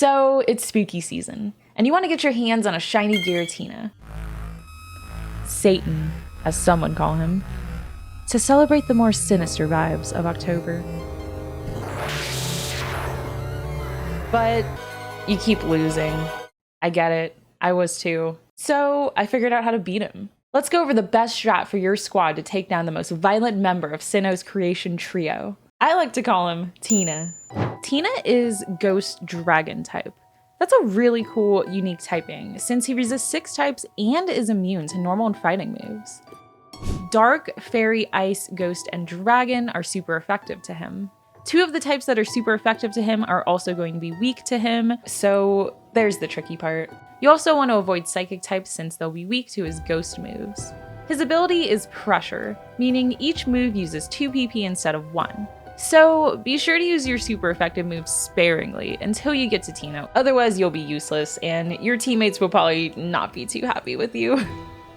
So it's spooky season, and you want to get your hands on a Shiny Giratina. Satan, as some would call him, to celebrate the more sinister vibes of October. But you keep losing. I get it. I was too. So I figured out how to beat him. Let's go over the best strat for your squad to take down the most violent member of Sinnoh's creation trio. I like to call him Tina. Tina is Ghost Dragon type. That's a really cool, unique typing, since he resists 6 types and is immune to normal and fighting moves. Dark, Fairy, Ice, Ghost, and Dragon are super effective to him. 2 of the types that are super effective to him are also going to be weak to him, so there's the tricky part. You also want to avoid Psychic types since they'll be weak to his Ghost moves. His ability is Pressure, meaning each move uses 2 PP instead of 1. So be sure to use your super effective moves sparingly until you get to Tina, otherwise you'll be useless and your teammates will probably not be too happy with you.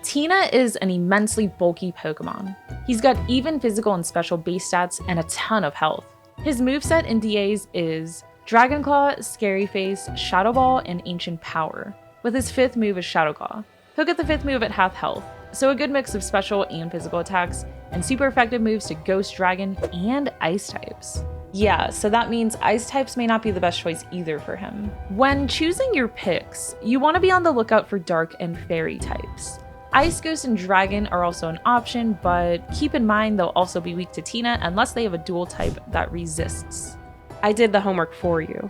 Tina is an immensely bulky Pokemon. He's got even physical and special base stats and a ton of health. His moveset in DAs is Dragon Claw, Scary Face, Shadow Ball, and Ancient Power, with his 5th move is Shadow Claw. He'll get the 5th move at half health, so a good mix of special and physical attacks, and super effective moves to Ghost Dragon and Ice types. Yeah, so that means Ice types may not be the best choice either for him. When choosing your picks, you want to be on the lookout for Dark and Fairy types. Ice, Ghost, and Dragon are also an option, but keep in mind they'll also be weak to Tina unless they have a dual type that resists. I did the homework for you.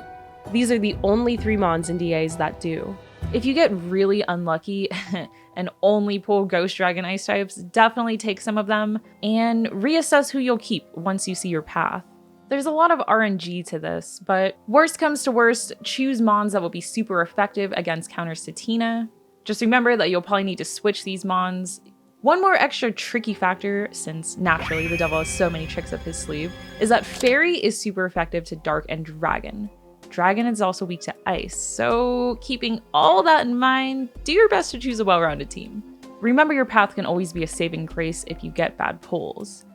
These are the only 3 mons in DAs that do. If you get really unlucky and only pull Ghost Dragon Ice types, definitely take some of them and reassess who you'll keep once you see your path. There's a lot of RNG to this, but worst comes to worst, choose mons that will be super effective against counters to Tina. Just remember that you'll probably need to switch these mons. One more extra tricky factor, since naturally the devil has so many tricks up his sleeve, is that Fairy is super effective to Dark and Dragon. Dragon is also weak to Ice, so keeping all that in mind, do your best to choose a well-rounded team. Remember your path can always be a saving grace if you get bad pulls.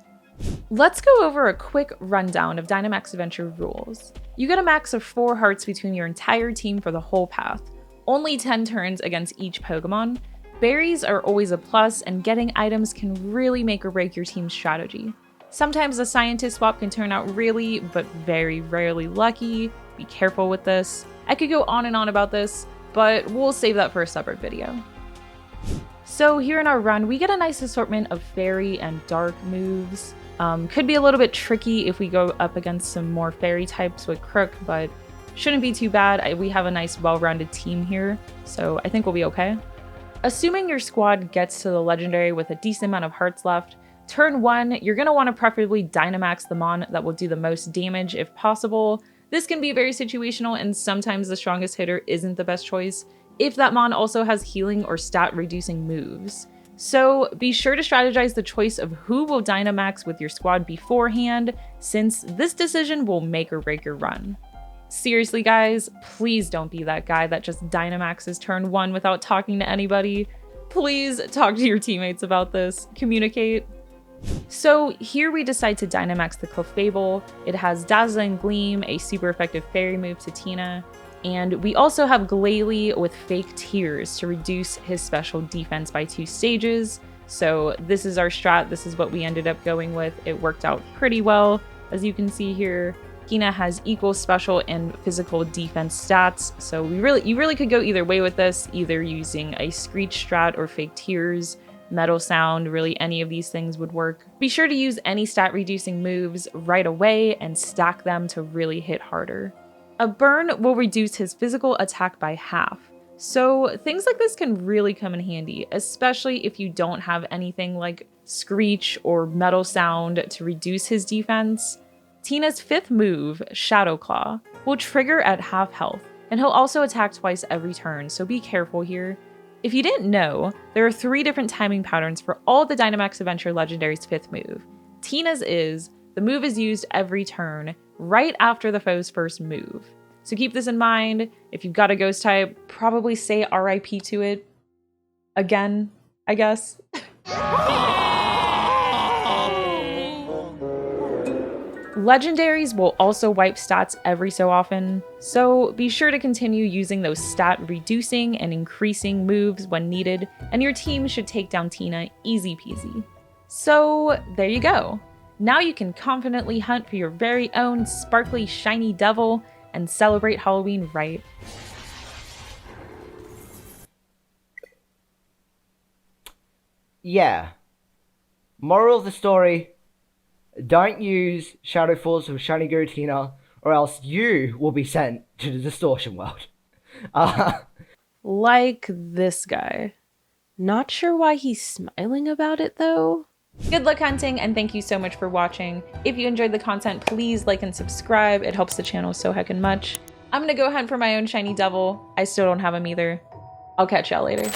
Let's go over a quick rundown of Dynamax Adventure rules. You get a max of 4 hearts between your entire team for the whole path, only 10 turns against each Pokemon. Berries are always a plus, and getting items can really make or break your team's strategy. Sometimes a scientist swap can turn out really, but very rarely lucky. Be careful with this. I could go on and on about this, but we'll save that for a separate video. So here in our run, we get a nice assortment of Fairy and Dark moves. Could be a little bit tricky if we go up against some more Fairy types with Crook, but shouldn't be too bad. We have a nice well-rounded team here, so I think we'll be okay. Assuming your squad gets to the Legendary with a decent amount of hearts left, turn 1, you're going to want to preferably Dynamax the mon that will do the most damage if possible. This can be very situational, and sometimes the strongest hitter isn't the best choice if that mon also has healing or stat reducing moves. So be sure to strategize the choice of who will Dynamax with your squad beforehand, since this decision will make or break your run. Seriously guys, please don't be that guy that just Dynamaxes turn 1 without talking to anybody. Please talk to your teammates about this, communicate. So here we decide to Dynamax the Clefable. It has Dazzling Gleam, a super effective fairy move to Tina, and we also have Glalie with Fake Tears to reduce his special defense by 2 stages. So this is our strat, this is what we ended up going with. It worked out pretty well, as you can see here. Tina has equal special and physical defense stats, so you really could go either way with this, either using a Screech strat or Fake Tears, Metal Sound, really any of these things would work. Be sure to use any stat reducing moves right away and stack them to really hit harder. A burn will reduce his physical attack by half, so things like this can really come in handy, especially if you don't have anything like Screech or Metal Sound to reduce his defense. Tina's 5th move, Shadow Claw, will trigger at half health, and he'll also attack twice every turn, so be careful here. If you didn't know, there are 3 different timing patterns for all the Dynamax Adventure Legendary's 5th move. Tina's is, the move is used every turn, right after the foe's first move. So keep this in mind. If you've got a Ghost type, probably say RIP to it. Again, I guess. Legendaries will also wipe stats every so often, so be sure to continue using those stat reducing and increasing moves when needed, and your team should take down Tina easy peasy. So there you go. Now you can confidently hunt for your very own sparkly shiny devil and celebrate Halloween right. Yeah. Moral of the story, don't use Shadow Falls with Shiny Giratina, or else you will be sent to the distortion world. Like this guy. Not sure why he's smiling about it though. Good luck hunting, and thank you so much for watching. If you enjoyed the content, please like and subscribe. It helps the channel so heckin' much. I'm gonna go hunt for my own shiny devil. I still don't have him either. I'll catch y'all later.